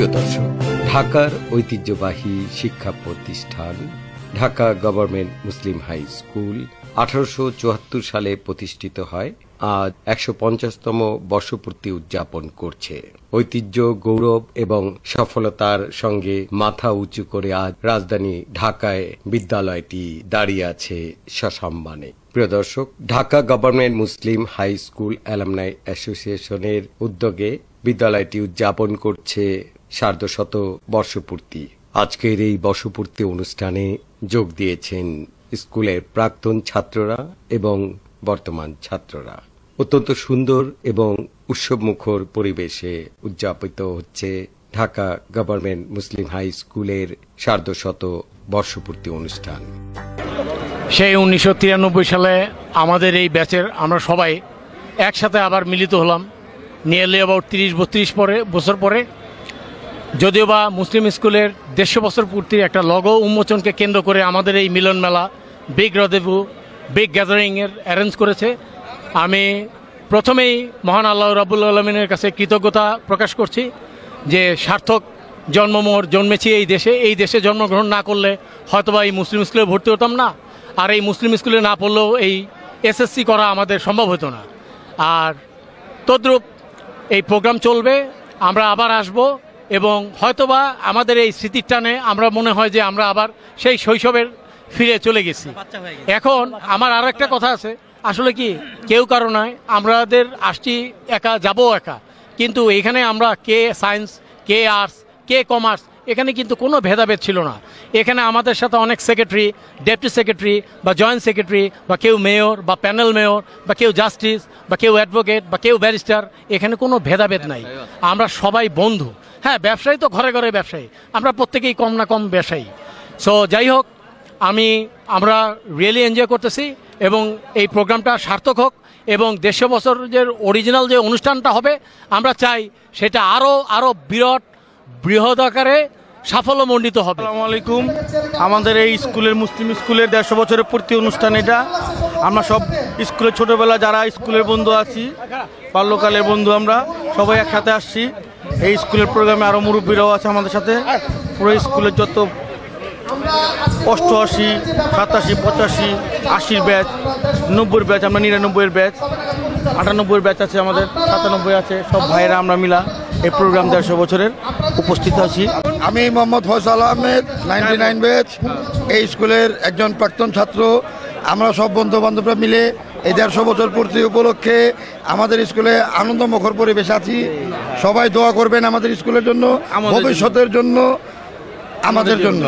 প্রিয় দর্শক, ঢাকার ঐতিহ্যবাহী শিক্ষা প্রতিষ্ঠান Dhaka government Muslim high school 1874 সালে প্রতিষ্ঠিত হয়। আজ 150তম বর্ষপূর্তি উদযাপন করছে। ঐতিহ্য, গৌরব এবং সফলতার সঙ্গে মাথা উঁচু করে আজ রাজধানী ঢাকায় বিদ্যালয়টি দাঁড়িয়ে আছে সসম্মানে। প্রিয় দর্শক, Dhaka government Muslim high school alumni অ্যাসোসিয়েশনের উদ্যোগে বিদ্যালয়টি উদযাপন করছে সার্ধশত বর্ষপূর্তি। আজকের এই বর্ষপূর্তি অনুষ্ঠানে যোগ দিয়েছেন স্কুলের প্রাক্তন ছাত্ররা এবং বর্তমান ছাত্ররা। অত্যন্ত সুন্দর এবং উৎসবমুখর পরিবেশে উদযাপিত হচ্ছে ঢাকা গভর্নমেন্ট মুসলিম হাই স্কুলের সার্ধশত বর্ষপূর্তি অনুষ্ঠান। সেই 1993 সালে আমাদের এই ব্যাচের আমরা সবাই একসাথে আবার মিলিত হলাম নিয়ারলি অ্যাবাউট 30-32 বছর পরে। যদিও বা মুসলিম স্কুলের 150 বছর পূর্তির একটা লগো উন্মোচনকে কেন্দ্র করে আমাদের এই মিলন মেলা, বিগ রদেভু, বিগ গ্যাদারিংয়ের অ্যারেঞ্জ করেছে। আমি প্রথমেই মহান আল্লাহ রাব্বুল আলামিনের কাছে কৃতজ্ঞতা প্রকাশ করছি যে সার্থক জন্মমোর জন্মেছি এই দেশে জন্মগ্রহণ না করলে হয়তোবা এই মুসলিম স্কুলে ভর্তি হতাম না, আর এই মুসলিম স্কুলে না পড়লেও এই এসএসসি করা আমাদের সম্ভব হতো না। আর তদ্রূপ এই প্রোগ্রাম চলবে, আমরা আবার আসব এবং হয়তোবা আমাদের এই স্মৃতির টানে আমরা মনে হয় যে আমরা আবার সেই শৈশবের ফিরে চলে গেছি। এখন আমার আরো একটা কথা আছে, আসলে কি কেউ কারো নয়, আমাদের আসছি একা, যাবো একা, কিন্তু এখানে আমরা কে সায়েন্স, কে আর্টস, কে কমার্স, এখানে কিন্তু কোনো ভেদাভেদ ছিল না। এখানে আমাদের সাথে অনেক সেক্রেটারি, ডেপুটি সেক্রেটারি বা জয়েন্ট সেক্রেটারি বা কেউ মেয়র বা প্যানেল মেয়র বা কেউ জাস্টিস বা কেউ অ্যাডভোকেট বা কেউ ব্যারিস্টার, এখানে কোনো ভেদাভেদ নাই। আমরা সবাই বন্ধু। হ্যাঁ, ব্যবসায়ী তো ঘরে ঘরে ব্যবসায়ী, আমরা প্রত্যেকেই কম না কম ব্যবসায়ী। সো যাই হোক, আমরা রিয়েলি এনজয় করতেছি এবং এই প্রোগ্রামটা সার্থক হোক এবং 150 বছরের অরিজিনাল যে অনুষ্ঠানটা হবে আমরা চাই সেটা আরো বৃহৎ আকারে সাফল্যমণ্ডিত হবে। আসসালামু আলাইকুম। আমাদের এই স্কুলের মুসলিম স্কুলের 150 বছরের পূর্তি অনুষ্ঠান এটা। আমরা সব স্কুলের ছোটোবেলা যারা স্কুলের বন্ধু আছি, বাল্যকালের বন্ধু, আমরা সবাই একসাথে আসছি। এই স্কুলের প্রোগ্রামে আরও মুরব্বীরাও আছে আমাদের সাথে। পুরো স্কুলের যত 88, 87, 85, 80 ব্যাচ, 90 ব্যাচ, আমরা 99 ব্যাচ, 98 ব্যাচ আছে, আমাদের 97 আছে, সব ভাইয়েরা আমরা মিলা এই প্রোগ্রাম 150 বছরের উপস্থিত আছি। আমি মোহাম্মদ ফয়সাল আহমেদ, 99 ব্যাচ, এই স্কুলের একজন প্রাক্তন ছাত্র। আমরা সব বন্ধু বান্ধবরা মিলে এই 150 বছর পূর্তি উপলক্ষে আমাদের স্কুলে আনন্দমুখর পরিবেশ আছি। সবাই দোয়া করবেন আমাদের স্কুলের জন্য, ভবিষ্যতের জন্য, আমাদের জন্য।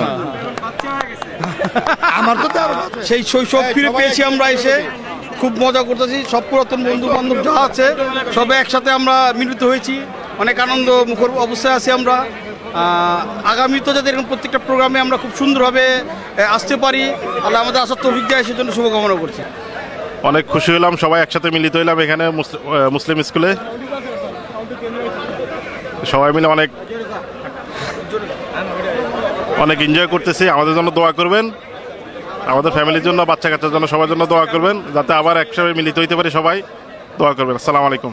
আমার তো সেই শৈশব ফিরে পেয়েছি আমরা, এসে খুব মজা করতেছি। সব পুরাতন বন্ধু বান্ধব যা আছে সবাই একসাথে আমরা মিলিত হয়েছি, অনেক আনন্দ মুখর অবস্থায় আছি আমরা। আগামীতে যাতে এরকম প্রত্যেকটা প্রোগ্রামে আমরা খুব সুন্দরভাবে আসতে পারি, আল্লাহ আমাদের আসার তৌফিক দেয়, সেজন্য শুভকামনা করছি। অনেক খুশি হলাম, সবাই একসাথে মিলিত হইলাম এখানে মুসলিম স্কুলে। সবাই মিলে অনেক এনজয় করতেছি। আমাদের জন্য দোয়া করবেন, আমাদের ফ্যামিলির জন্য, বাচ্চা কাচ্চার জন্য, সবার জন্য দোয়া করবেন, যাতে আবার একসাথে মিলিত হইতে পারি। সবাই দোয়া করবেন। আসসালামু আলাইকুম।